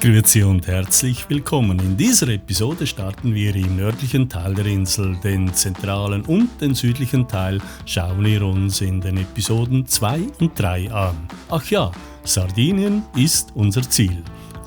Grüezi und herzlich willkommen. In dieser Episode starten wir im nördlichen Teil der Insel. Den zentralen und den südlichen Teil schauen wir uns in den Episoden 2 und 3 an. Ach ja, Sardinien ist unser Ziel.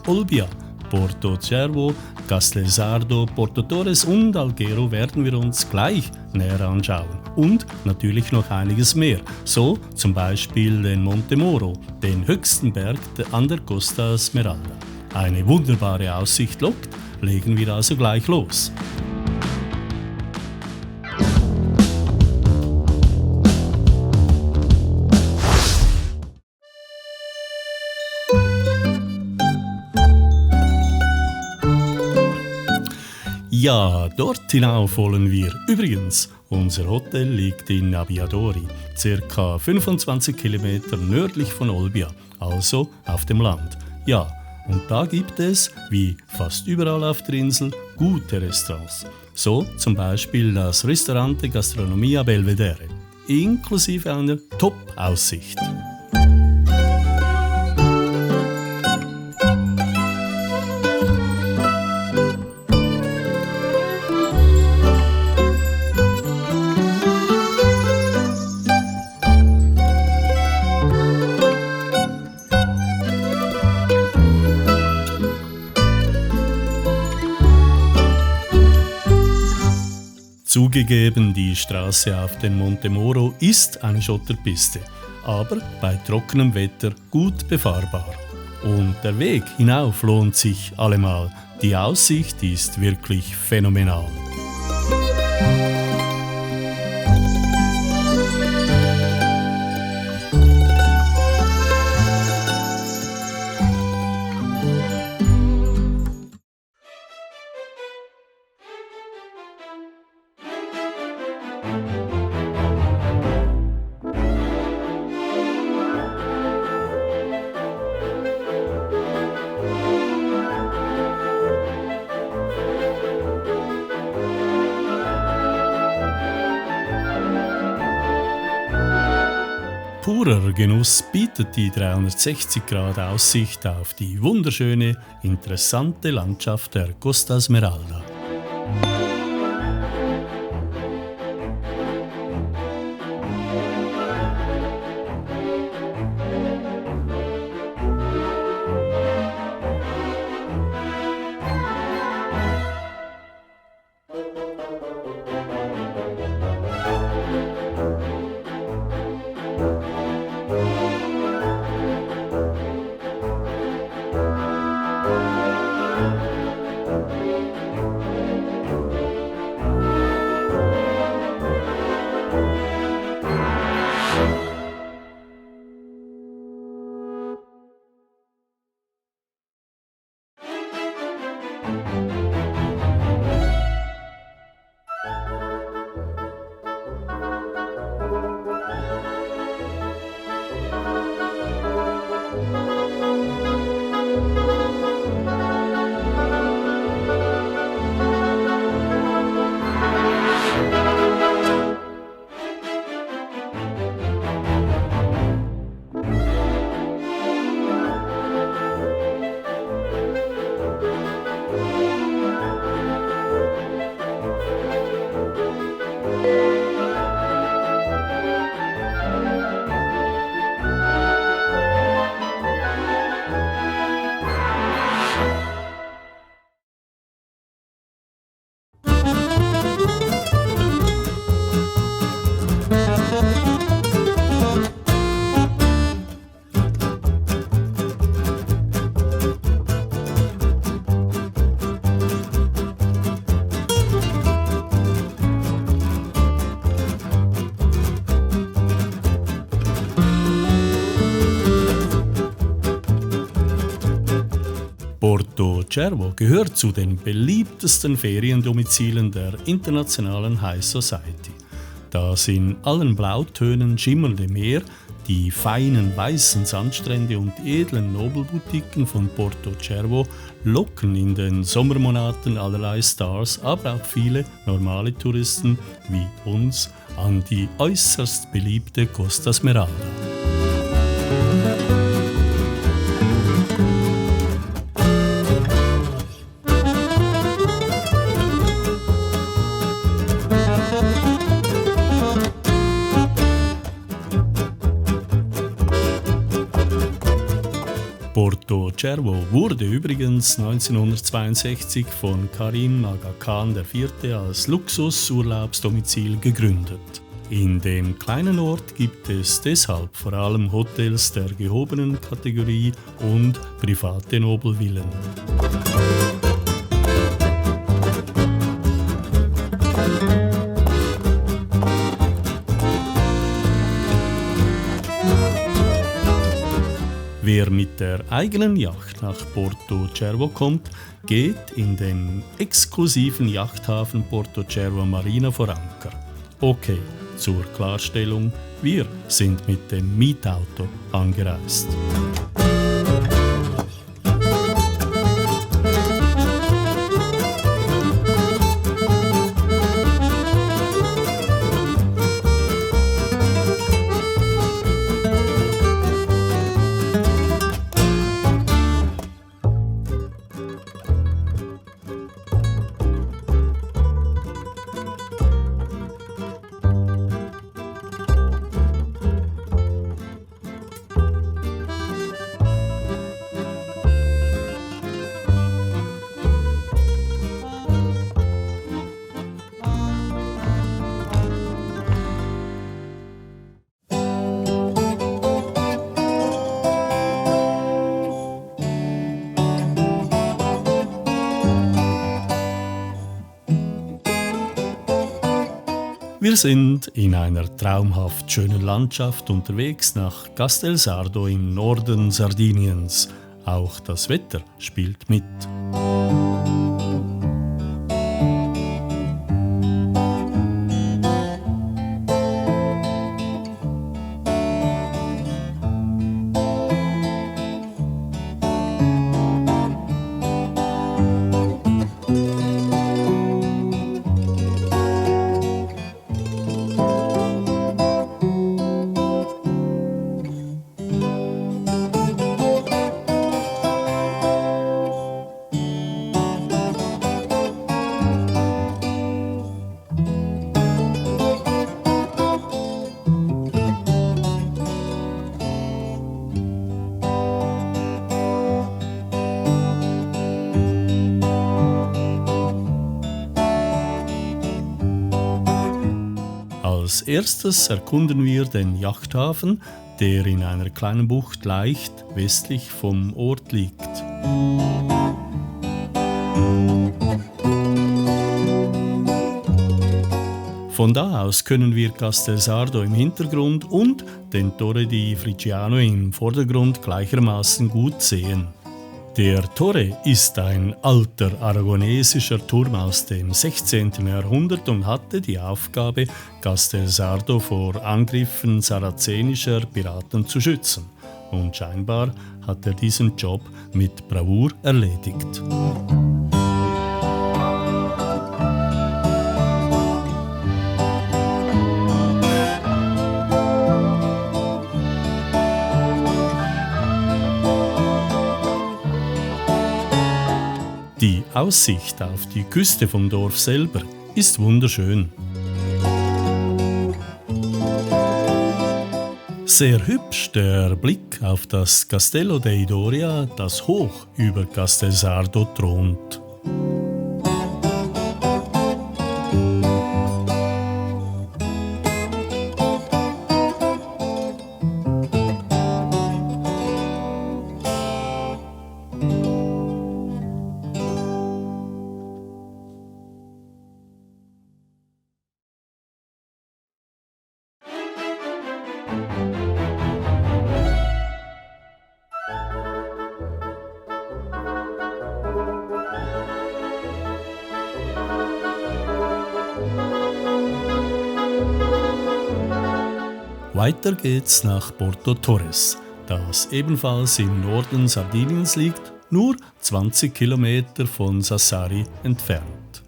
Olbia, Porto Cervo, Castellsardo, Porto Torres und Alghero werden wir uns gleich näher anschauen. Und natürlich noch einiges mehr. So zum Beispiel den Monte Moro, den höchsten Berg an der Costa Smeralda. Eine wunderbare Aussicht lockt, legen wir also gleich los. Ja, dort hinauf wollen wir. Übrigens, unser Hotel liegt in Abbiadori, ca. 25 Kilometer nördlich von Olbia, also auf dem Land. Ja, und da gibt es, wie fast überall auf der Insel, gute Restaurants. So zum Beispiel das Ristorante Gastronomia Belvedere, inklusive einer Top-Aussicht. Zugegeben, die Straße auf den Monte Moro ist eine Schotterpiste, aber bei trockenem Wetter gut befahrbar. Und der Weg hinauf lohnt sich allemal. Die Aussicht ist wirklich phänomenal. Purer Genuss bietet die 360-Grad-Aussicht auf die wunderschöne, interessante Landschaft der Costa Smeralda. Porto Cervo gehört zu den beliebtesten Feriendomizilen der internationalen High Society. Das in allen Blautönen schimmernde Meer, die feinen weißen Sandstrände und edlen Nobelboutiquen von Porto Cervo locken in den Sommermonaten allerlei Stars, aber auch viele normale Touristen wie uns an die äußerst beliebte Costa Smeralda. Porto Cervo wurde übrigens 1962 von Karim Aga Khan IV. Als Luxusurlaubsdomizil gegründet. In dem kleinen Ort gibt es deshalb vor allem Hotels der gehobenen Kategorie und private Nobelvillen. Wer mit der eigenen Yacht nach Porto Cervo kommt, geht in den exklusiven Yachthafen Porto Cervo Marina vor Anker. Okay, zur Klarstellung, wir sind mit dem Mietauto angereist. Wir sind in einer traumhaft schönen Landschaft unterwegs nach Castelsardo im Norden Sardiniens. Auch das Wetter spielt mit. Als erstes erkunden wir den Yachthafen, der in einer kleinen Bucht leicht westlich vom Ort liegt. Von da aus können wir Castelsardo im Hintergrund und den Torre di Fricciano im Vordergrund gleichermaßen gut sehen. Der Torre ist ein alter aragonesischer Turm aus dem 16. Jahrhundert und hatte die Aufgabe, Castelsardo vor Angriffen sarazenischer Piraten zu schützen. Und scheinbar hat er diesen Job mit Bravour erledigt. Die Aussicht auf die Küste vom Dorf selber ist wunderschön. Sehr hübsch der Blick auf das Castello dei Doria, das hoch über Castelsardo thront. Weiter geht's nach Porto Torres, das ebenfalls im Norden Sardiniens liegt, nur 20 Kilometer von Sassari entfernt.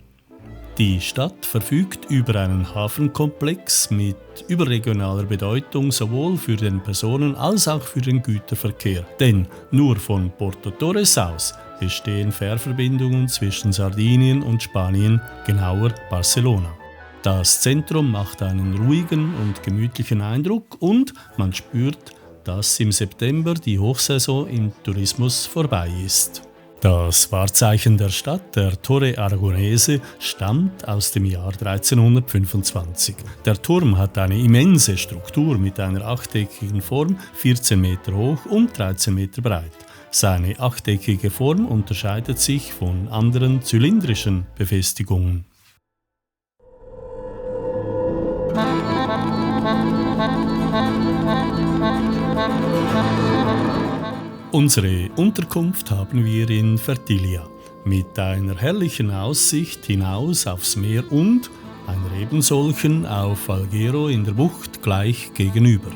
Die Stadt verfügt über einen Hafenkomplex mit überregionaler Bedeutung sowohl für den Personen- als auch für den Güterverkehr. Denn nur von Porto Torres aus bestehen Fährverbindungen zwischen Sardinien und Spanien, genauer Barcelona. Das Zentrum macht einen ruhigen und gemütlichen Eindruck und man spürt dass im September die Hochsaison im Tourismus vorbei ist. Das Wahrzeichen der Stadt, der Torre Aragonese, stammt aus dem Jahr 1325. Der Turm hat eine immense Struktur mit einer achteckigen Form, 14 Meter hoch und 13 Meter breit. Seine achteckige Form unterscheidet sich von anderen zylindrischen Befestigungen. Unsere Unterkunft haben wir in Fertilia mit einer herrlichen Aussicht hinaus aufs Meer und einer ebensolchen auf Alghero in der Bucht gleich gegenüber.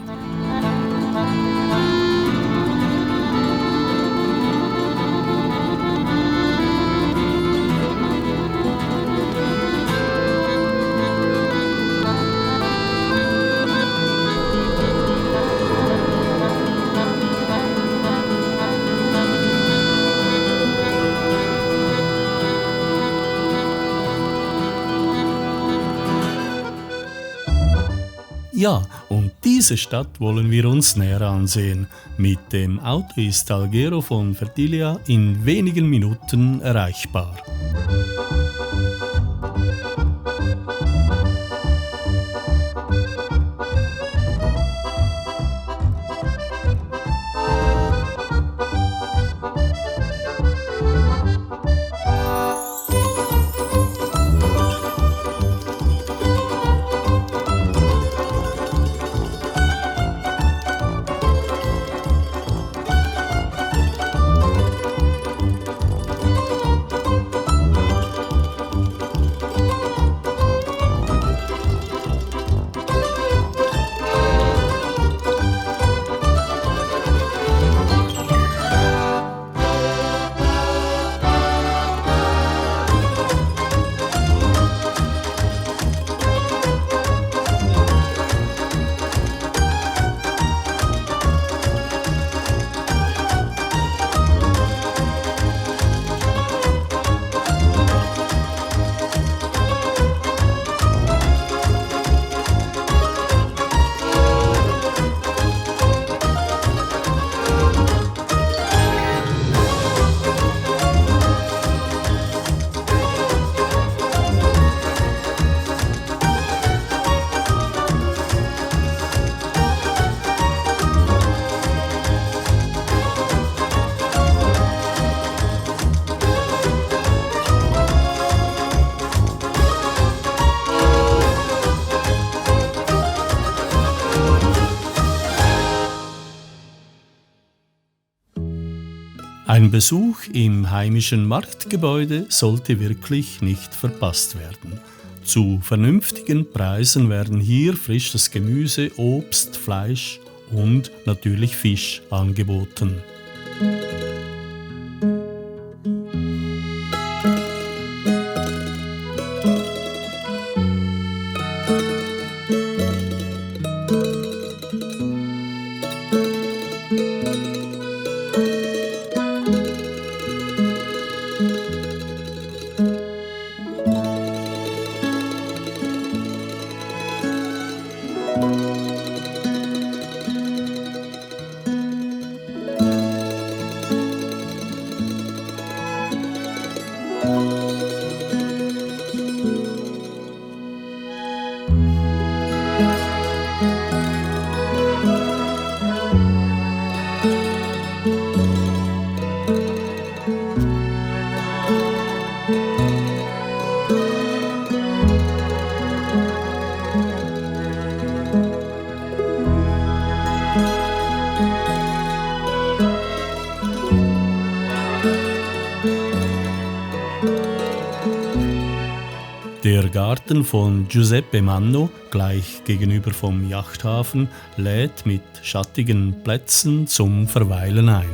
Ja, und diese Stadt wollen wir uns näher ansehen. Mit dem Auto ist Alghero von Fertilia in wenigen Minuten erreichbar. Ein Besuch im heimischen Marktgebäude sollte wirklich nicht verpasst werden. Zu vernünftigen Preisen werden hier frisches Gemüse, Obst, Fleisch und natürlich Fisch angeboten. Der Garten von Giuseppe Manno, gleich gegenüber vom Yachthafen, lädt mit schattigen Plätzen zum Verweilen ein.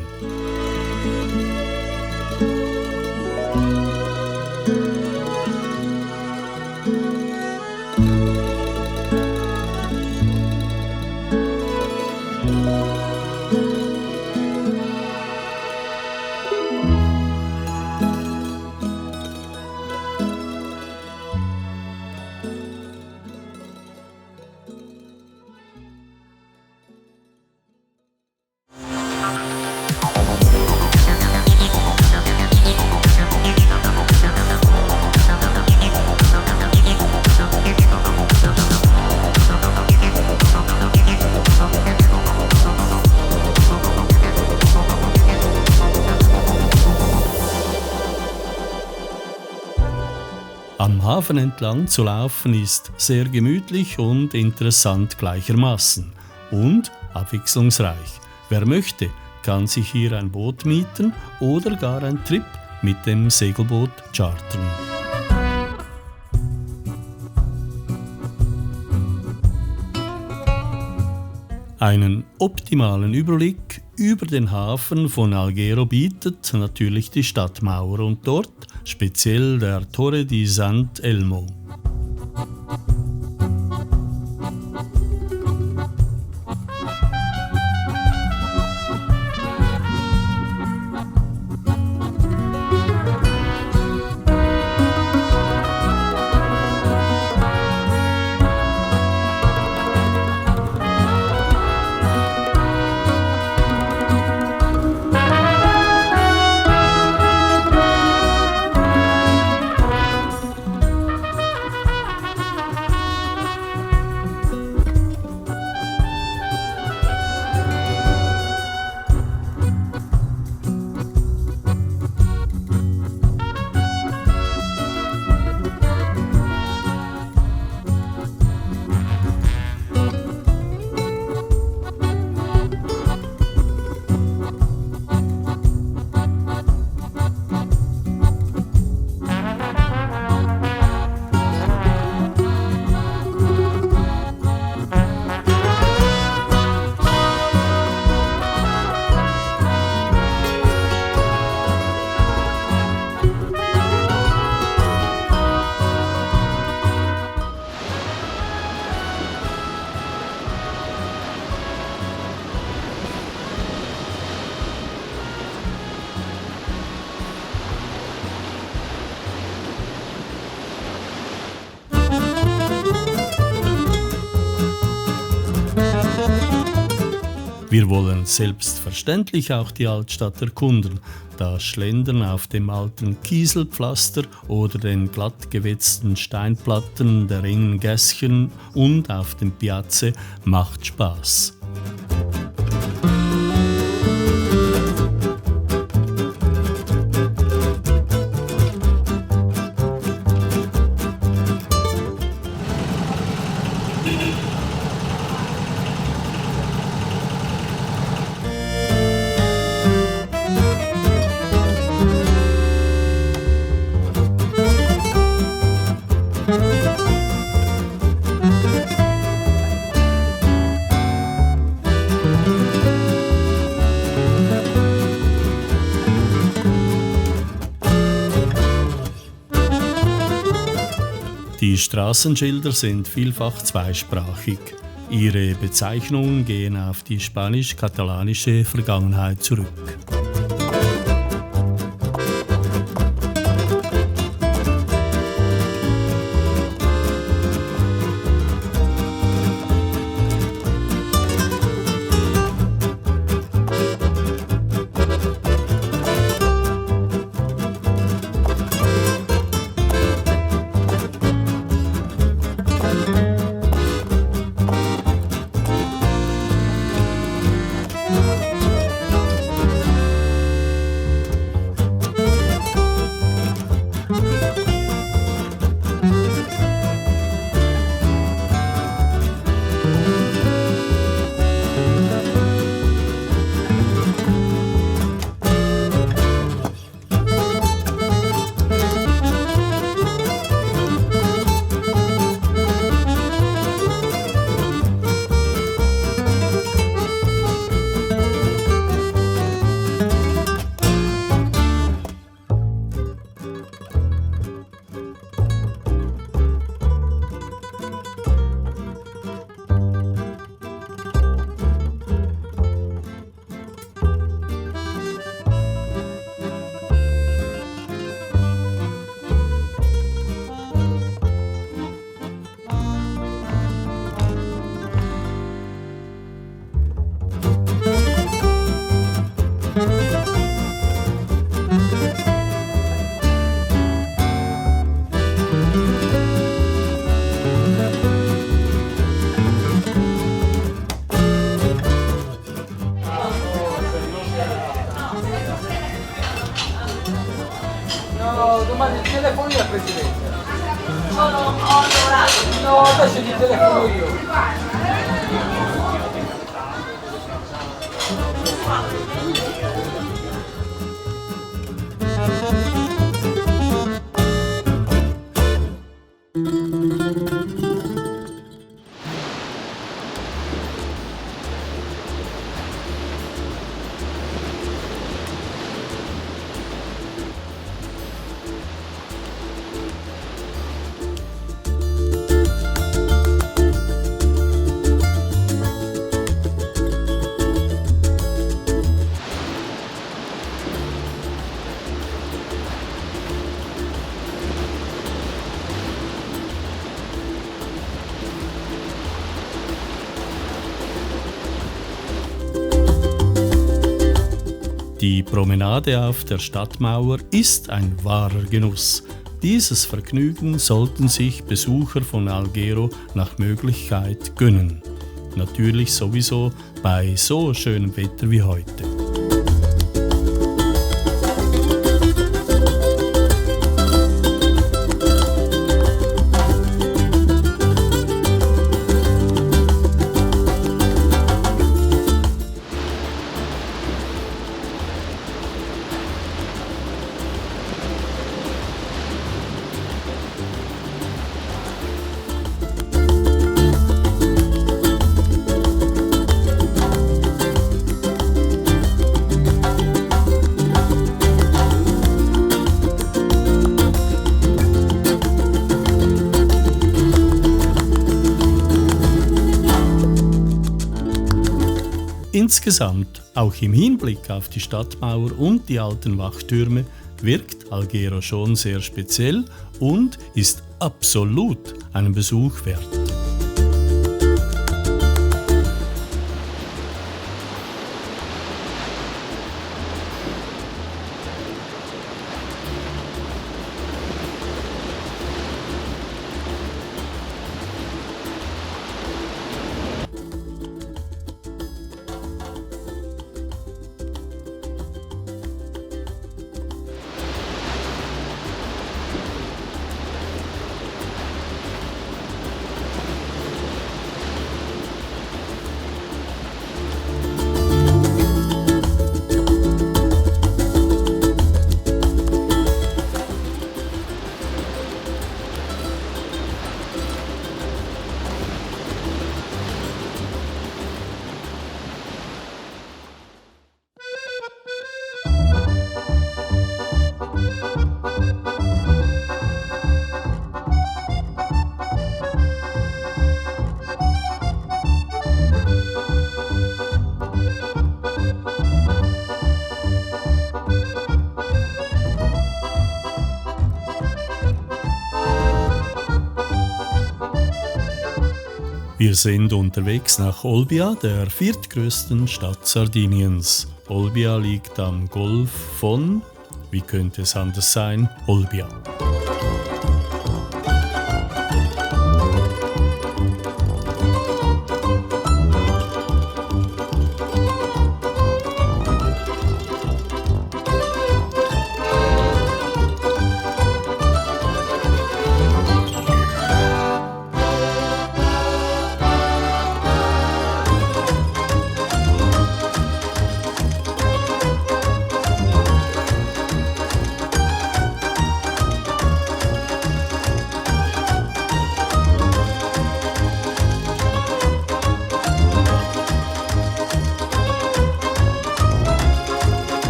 Am Hafen entlang zu laufen ist sehr gemütlich und interessant gleichermaßen und abwechslungsreich. Wer möchte, kann sich hier ein Boot mieten oder gar einen Trip mit dem Segelboot chartern. Einen optimalen Überblick über den Hafen von Alghero bietet natürlich die Stadtmauer und dort speziell der Torre di Sant'Elmo. Wir wollen selbstverständlich auch die Altstadt erkunden. Das Schlendern auf dem alten Kieselpflaster oder den glatt gewetzten Steinplatten der engen Gässchen und auf dem Piazze macht Spaß. Die Straßenschilder sind vielfach zweisprachig. Ihre Bezeichnungen gehen auf die spanisch-katalanische Vergangenheit zurück. Domani il telefonino al Presidente. No, adesso ti telefono io. Die Promenade auf der Stadtmauer ist ein wahrer Genuss. Dieses Vergnügen sollten sich Besucher von Alghero nach Möglichkeit gönnen. Natürlich sowieso bei so schönem Wetter wie heute. Insgesamt, auch im Hinblick auf die Stadtmauer und die alten Wachtürme, wirkt Alghero schon sehr speziell und ist absolut einen Besuch wert. Wir sind unterwegs nach Olbia, der viertgrößten Stadt Sardiniens. Olbia liegt am Golf von, wie könnte es anders sein, Olbia.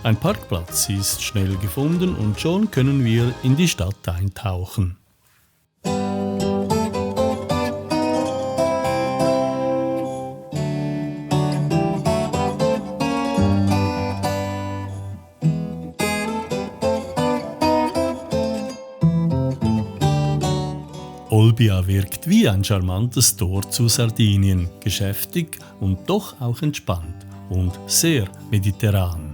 Ein Parkplatz ist schnell gefunden und schon können wir in die Stadt eintauchen. Olbia wirkt wie ein charmantes Tor zu Sardinien, geschäftig und doch auch entspannt und sehr mediterran.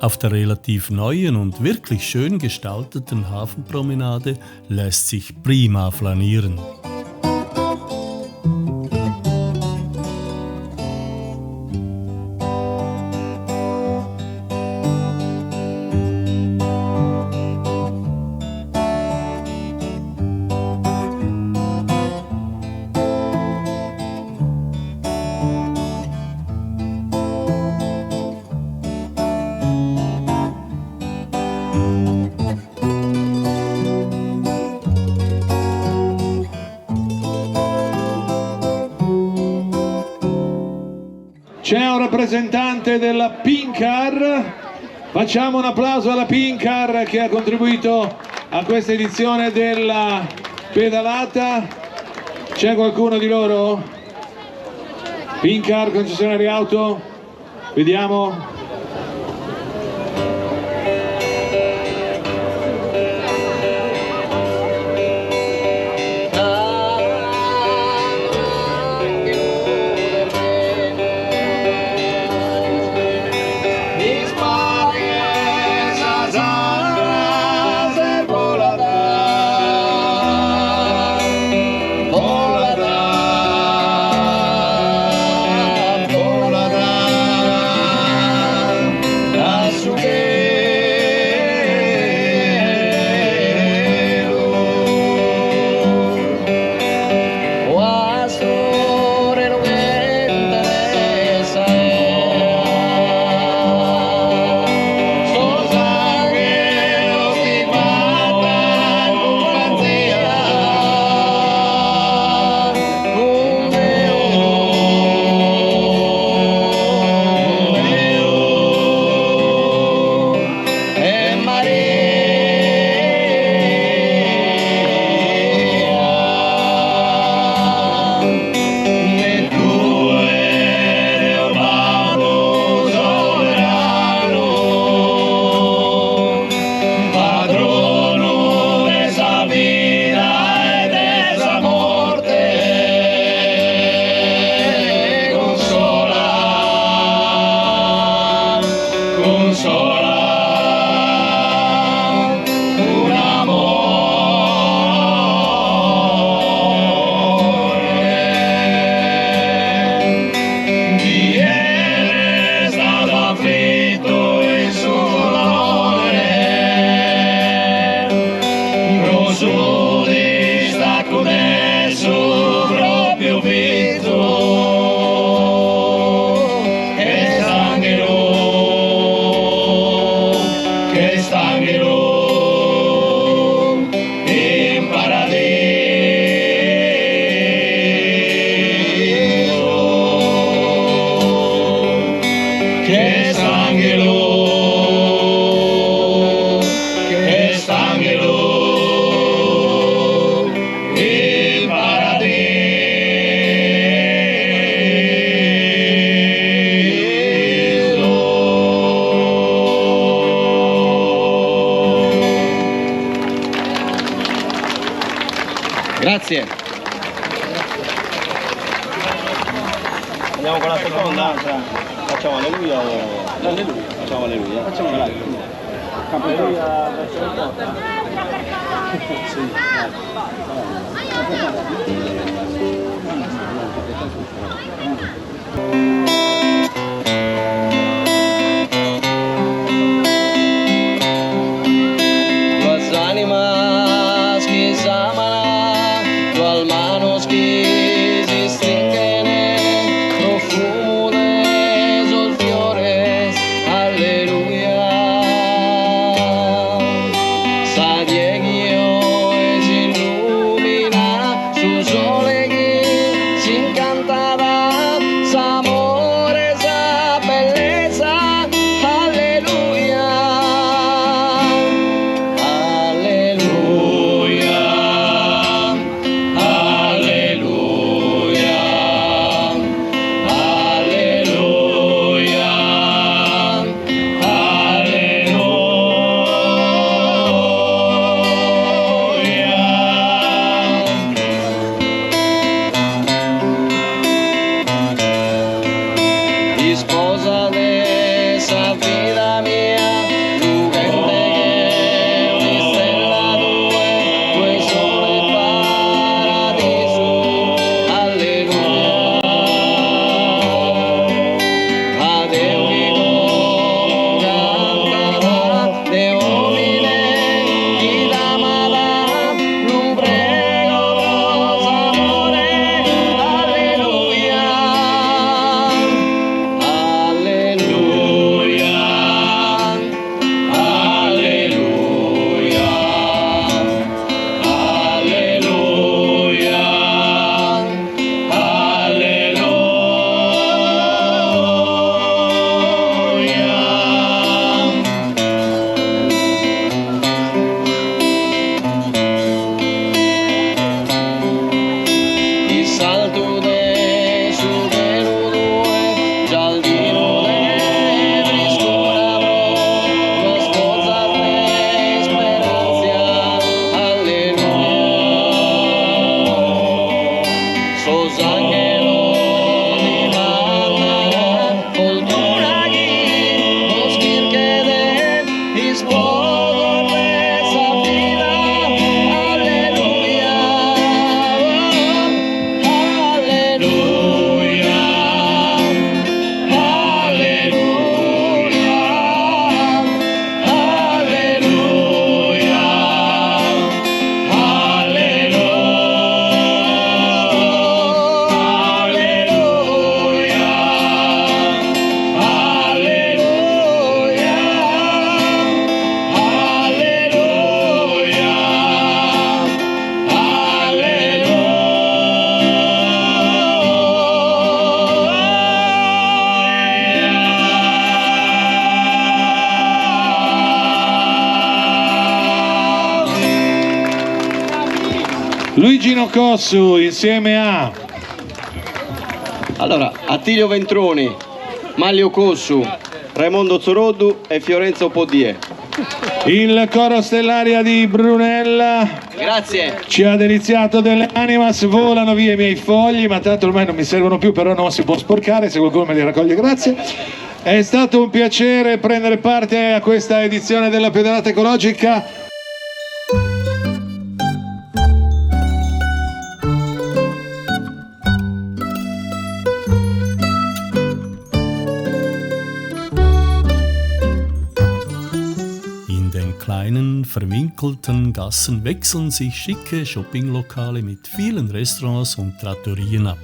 Auf der relativ neuen und wirklich schön gestalteten Hafenpromenade lässt sich prima flanieren. C'è un rappresentante della Pincar, facciamo un applauso alla Pincar che ha contribuito a questa edizione della pedalata. C'è qualcuno di loro? Pincar, concessionario auto? Vediamo. Grazie. Andiamo con la seconda, facciamo alleluia o... Alleluia. Facciamo alleluia. Facciamo alleluia. Alleluia verso il porta. Sì. Tuas ánimas que amará, tuas manos que se stringono, profumo de sus fiores, alleluia. Sadiegio si illumina, su sole che si incantarà. Luigino Cossu insieme a Attilio Ventroni, Maglio Cossu, Raimondo Zoroddu e Fiorenzo Podie. il coro Stellaria di Brunella. Grazie. Ci ha deliziato delle animas, volano via i miei fogli, ma tanto ormai non mi servono più, però non si può sporcare, se qualcuno me li raccoglie, grazie. È stato un piacere prendere parte a questa edizione della Pedalata Ecologica. Kleinen, verwinkelten Gassen wechseln sich schicke Shoppinglokale mit vielen Restaurants und Trattorien ab.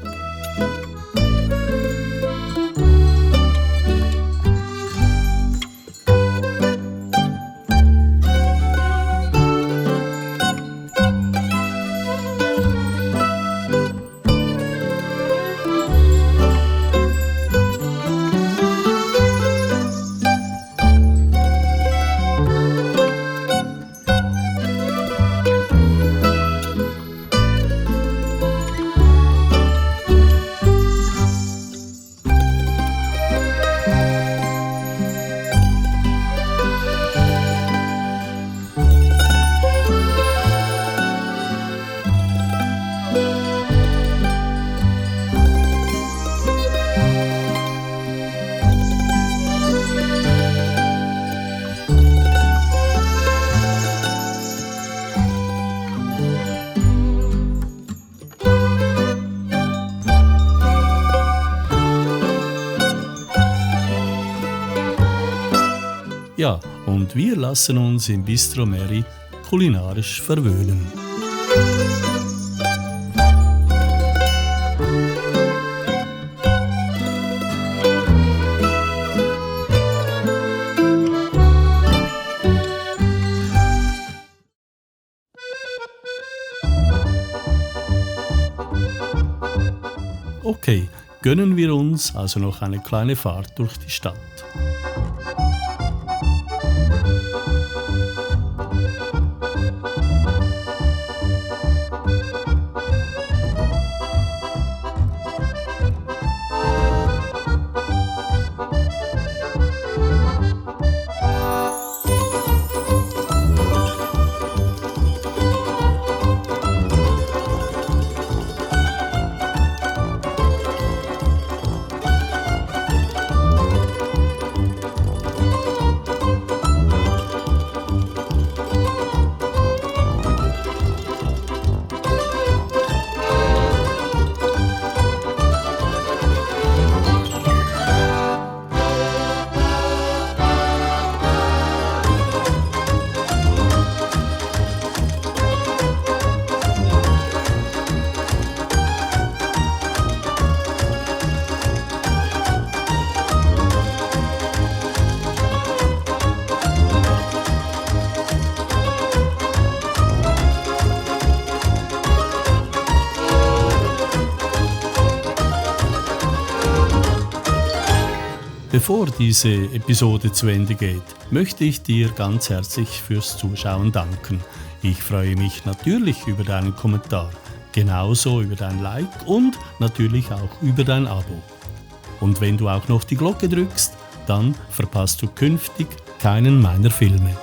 Ja, und wir lassen uns im Bistro Mary kulinarisch verwöhnen. Okay, gönnen wir uns also noch eine kleine Fahrt durch die Stadt. Bevor diese Episode zu Ende geht, möchte ich dir ganz herzlich fürs Zuschauen danken. Ich freue mich natürlich über deinen Kommentar, genauso über dein Like und natürlich auch über dein Abo. Und wenn du auch noch die Glocke drückst, dann verpasst du künftig keinen meiner Filme.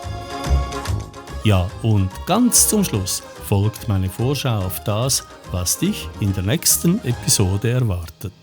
Ja, und ganz zum Schluss folgt meine Vorschau auf das, was dich in der nächsten Episode erwartet.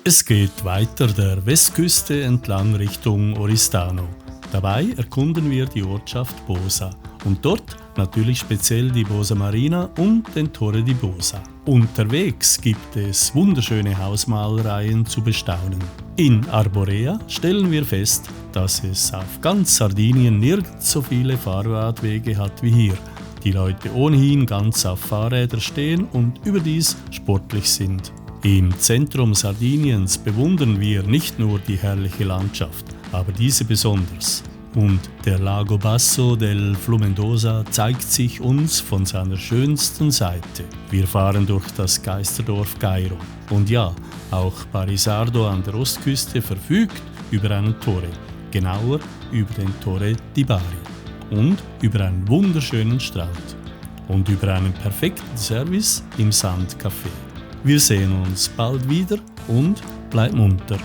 Es geht weiter der Westküste entlang Richtung Oristano. Dabei erkunden wir die Ortschaft Bosa und dort natürlich speziell die Bosa Marina und den Torre di Bosa. Unterwegs gibt es wunderschöne Hausmalereien zu bestaunen. In Arborea stellen wir fest, dass es auf ganz Sardinien nirgends so viele Fahrradwege hat wie hier. Die Leute ohnehin ganz auf Fahrrädern stehen und überdies sportlich sind. Im Zentrum Sardiniens bewundern wir nicht nur die herrliche Landschaft, aber diese besonders. Und der Lago Basso del Flumendosa zeigt sich uns von seiner schönsten Seite. Wir fahren durch das Geisterdorf Cairo. Und ja, auch Parisardo an der Ostküste verfügt über einen Torre, genauer über den Torre di Bari und über einen wunderschönen Strand. und über einen perfekten Service im Sandcafé. Wir sehen uns bald wieder und bleib munter!